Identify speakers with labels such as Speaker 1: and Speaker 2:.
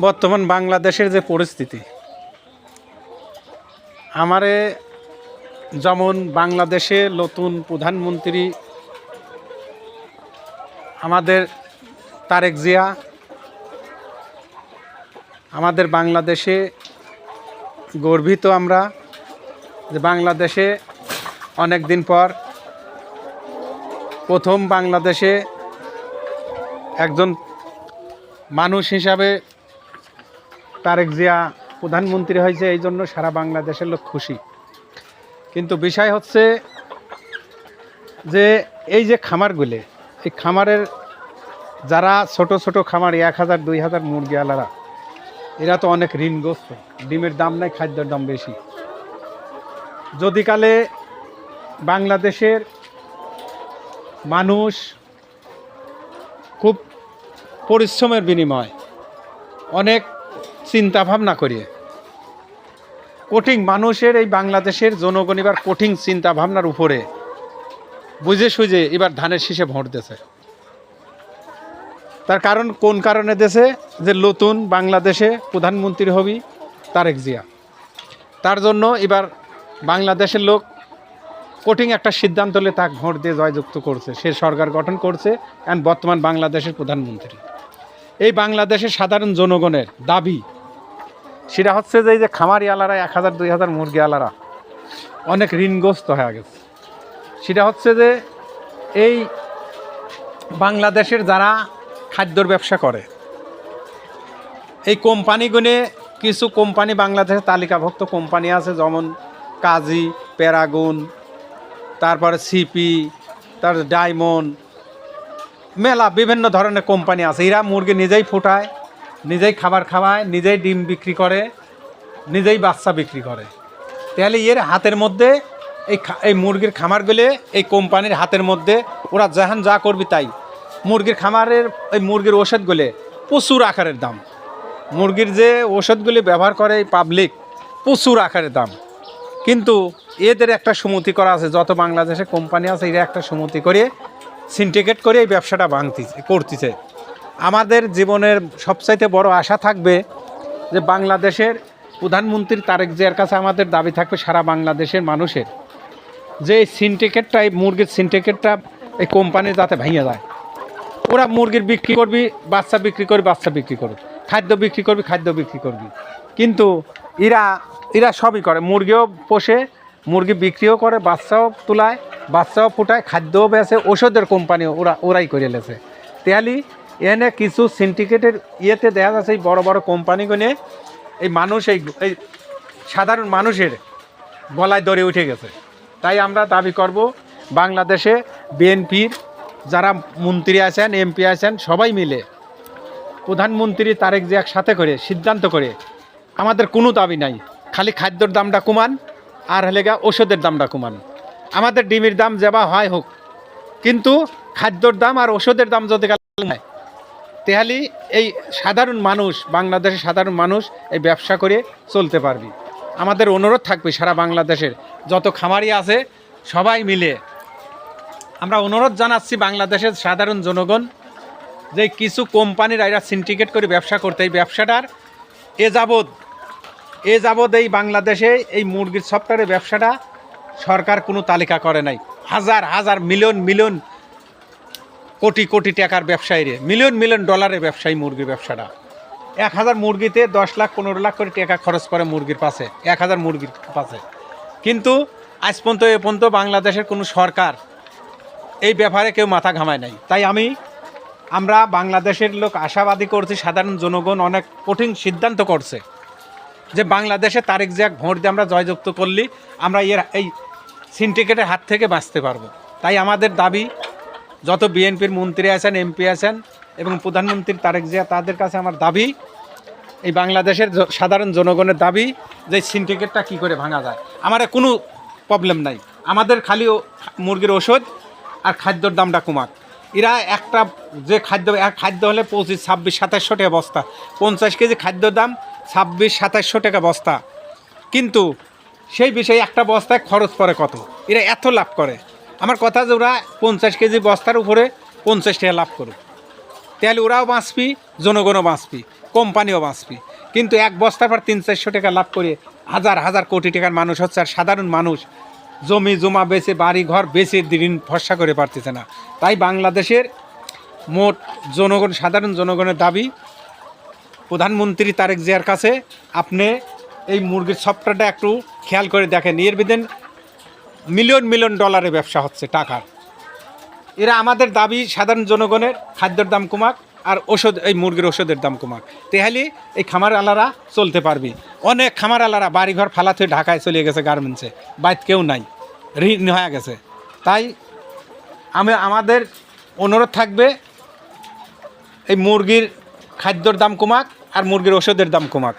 Speaker 1: বর্তমান বাংলাদেশের যে পরিস্থিতি, আমারে যেমন বাংলাদেশে নতুন প্রধানমন্ত্রী আমাদের তারেক জিয়া, আমাদের বাংলাদেশে গর্বিত আমরা যে বাংলাদেশে অনেক দিন পর প্রথম বাংলাদেশে একজন মানুষ হিসাবে তারেক জিয়া প্রধানমন্ত্রী হয়েছে, এই জন্য সারা বাংলাদেশের লোক খুশি। কিন্তু বিষয় হচ্ছে যে এই যে খামারগুলি, এই খামারের যারা ছোট ছোট খামার 1000 2000 মুরগিওয়ালারা, এরা তো অনেক ঋণগ্রস্ত। ডিমের দাম নাই, খাদ্যের দাম বেশি। যদি কালে বাংলাদেশের মানুষ খুব পরিশ্রমের বিনিময় অনেক চিন্তা ভাবনা করিয়ে কঠিন মানুষের এই বাংলাদেশের জনগণ এবার কঠিন চিন্তা ভাবনার উপরে বুঝে সুঝে এবার ধানের শীষে ভোট দিয়েছে। তার কারণ কোন কারণে দেশে যে নতুন বাংলাদেশে প্রধানমন্ত্রী হবি তারেক জিয়া, তার জন্য এবার বাংলাদেশের লোক কঠিন একটা সিদ্ধান্ত হলে তাকে ভোট দিয়ে জয়যুক্ত করছে। সে সরকার গঠন করছে এবং বর্তমান বাংলাদেশের প্রধানমন্ত্রী। এই বাংলাদেশের সাধারণ জনগণের দাবি সেটা হচ্ছে যে এই যে খামারিওয়ালারা 1000 2000 মুরগিওয়ালারা অনেক ঋণগ্রস্ত হয়ে গেছে। সেটা হচ্ছে যে এই বাংলাদেশের যারা খাদ্যর ব্যবসা করে, এই কোম্পানিগুলো, কিছু কোম্পানি বাংলাদেশের তালিকাভুক্ত কোম্পানি আছে, যেমন কাজী, প্যারাগুন, তারপরে সিপি, তার ডায়মন্ড, মেলা বিভিন্ন ধরনের কোম্পানি আছে। এরা মুরগি নিজেই ফুটায়, নিজেই খাবার খাওয়ায়, নিজেই ডিম বিক্রি করে, নিজেই বাচ্চা বিক্রি করে। তাহলে এর হাতের মধ্যে এই মুরগির খামারগুলো এই কোম্পানির হাতের মধ্যে, ওরা যেহান যা করবি তাই। মুরগির খামারের এই মুরগির ওষুধগুলো প্রচুর আকারের দাম, মুরগির যে ওষুধগুলি ব্যবহার করে এই পাবলিক প্রচুর আকারের দাম। কিন্তু এদের একটা সমিতি করা আছে, যত বাংলাদেশে কোম্পানি আছে এরা একটা সমিতি করে সিন্ডিকেট করে এই ব্যবসাটা করতেছে। আমাদের জীবনের সবচাইতে বড় আশা থাকবে যে বাংলাদেশের প্রধানমন্ত্রী তারেক জিয়ার কাছে আমাদের দাবি থাকবে সারা বাংলাদেশের মানুষের, যে এই সিন্ডিকেটটা, এই মুরগির সিন্ডিকেটটা এই কোম্পানি যাতে ভেঙে যায়। ওরা মুরগির বিক্রি করবি, বাচ্চা বিক্রি করবি, বাচ্চা বিক্রি করবি, খাদ্য বিক্রি করবি, খাদ্য বিক্রি করবি। কিন্তু এরা সবই করে, মুরগিও পোষে, মুরগি বিক্রিও করে, বাচ্চাও তুলায়, বাচ্চাও ফুটায়, খাদ্যও বেচে, ওষুধের কোম্পানি ওরাই করে লেছে। তেয়ালি এনে কিছু সিন্ডিকেটের ইয়েতে দেখা যাচ্ছে এই বড় বড় কোম্পানিগুলো এই মানুষ, এই সাধারণ মানুষের গলায় দড়ে উঠে গেছে। তাই আমরা দাবি করব বাংলাদেশে বিএনপির যারা মন্ত্রী আছেন, এমপি আছেন, সবাই মিলে প্রধানমন্ত্রী তারেক জিয়ার সাথে করে সিদ্ধান্ত করে, আমাদের কোনো দাবি নাই, খালি খাদ্যর দামটা কমান আর হলে গা ওষুধের দামটা কমান। আমাদের ডিমের দাম যেবা হয় হোক, কিন্তু খাদ্যর দাম আর ওষুধের দাম যদি হয়, তাহলে এই সাধারণ মানুষ, বাংলাদেশের সাধারণ মানুষ এই ব্যবসা করে চলতে পারবি। আমাদের অনুরোধ থাকবে সারা বাংলাদেশের যত খামারি আছে সবাই মিলে আমরা অনুরোধ জানাচ্ছি বাংলাদেশের সাধারণ জনগণ, যে কিছু কোম্পানির এরা সিন্ডিকেট করে ব্যবসা করতে, এই ব্যবসাটার এ যাবৎ এই বাংলাদেশে এই মুরগির সফটওয়্যারের ব্যবসাটা সরকার কোনো তালিকা করে নাই। হাজার হাজার মিলিয়ন মিলিয়ন কোটি কোটি টাকার ব্যবসায়ীরে, মিলিয়ন মিলিয়ন ডলারের ব্যবসায়ী মুরগির ব্যবসাটা। 1000 মুরগিতে 10 লাখ 15 লাখ করে টাকা খরচ করে মুরগির পাশে, 1000 মুরগির পাশে। কিন্তু আজ পর্যন্ত বাংলাদেশের কোনো সরকার এই ব্যাপারে কেউ মাথা ঘামায় নাই। তাই আমরা বাংলাদেশের লোক আশাবাদী করছি, সাধারণ জনগণ অনেক কঠিন সিদ্ধান্ত করছে যে বাংলাদেশে তারেক জিয়াক ভোট দিয়ে আমরা জয়যুক্ত করলে আমরা এই সিন্ডিকেটের হাত থেকে বাঁচতে পারবো। তাই আমাদের দাবি, যত বিএনপির মন্ত্রী আছেন, এমপি আছেন এবং প্রধানমন্ত্রী তারেক জিয়া, তাদের কাছে আমার দাবি, এই বাংলাদেশের সাধারণ জনগণের দাবি যে সিন্ডিকেটটা কী করে ভাঙা যায়। আমার কোনো প্রবলেম নাই, আমাদের খালি মুরগির ওষুধ আর খাদ্যর দামটা কমাক। এরা একটা যে খাদ্য হলে 25, 26, 2700 টাকা বস্তা, 50 কেজি খাদ্যর দাম 26, 2700 টাকা বস্তা। কিন্তু সেই বিষয়ে একটা বস্তায় খরচ পড়ে কত, এরা এত লাভ করে। আমার কথা যে ওরা 50 কেজি বস্তার উপরে 50 টাকা লাভ করুক, তাহলে ওরাও বাঁচবি, জনগণও বাঁচবি, কোম্পানিও বাঁচবি। কিন্তু এক বস্তার পর 300-400 টাকা লাভ করে হাজার হাজার কোটি টাকার মানুষ হচ্ছে, আর সাধারণ মানুষ জমি জমা বেচে বাড়ি ঘর বেচে দিন ভরসা করে পারতেছে না। তাই বাংলাদেশের মোট জনগণ, সাধারণ জনগণের দাবি প্রধানমন্ত্রী তারেক জিয়ার কাছে, আপনি এই মুরগির সফটওয়্যারটা একটু খেয়াল করে দেখেন। এর বিদেন মিলিয়ন মিলিয়ন ডলারে ব্যবসা হচ্ছে টাকার। এরা আমাদের দাবি সাধারণ জনগণের খাদ্যের দাম কমাক, আর ওষুধ, এই মুরগির ওষুধের দাম কমাক। তেহালি এই খামার আলারা চলতে পারবি। অনেক খামার আলারা বাড়িঘর ফালাতে ঢাকায় চলে গেছে, গার্মেন্টসে, বাইত কেউ নাই, ঋণ হয়ে গেছে। তাই আমাদের অনুরোধ থাকবে, এই মুরগির খাদ্যর দাম কমাক আর মুরগির ওষুধের দাম কমাক।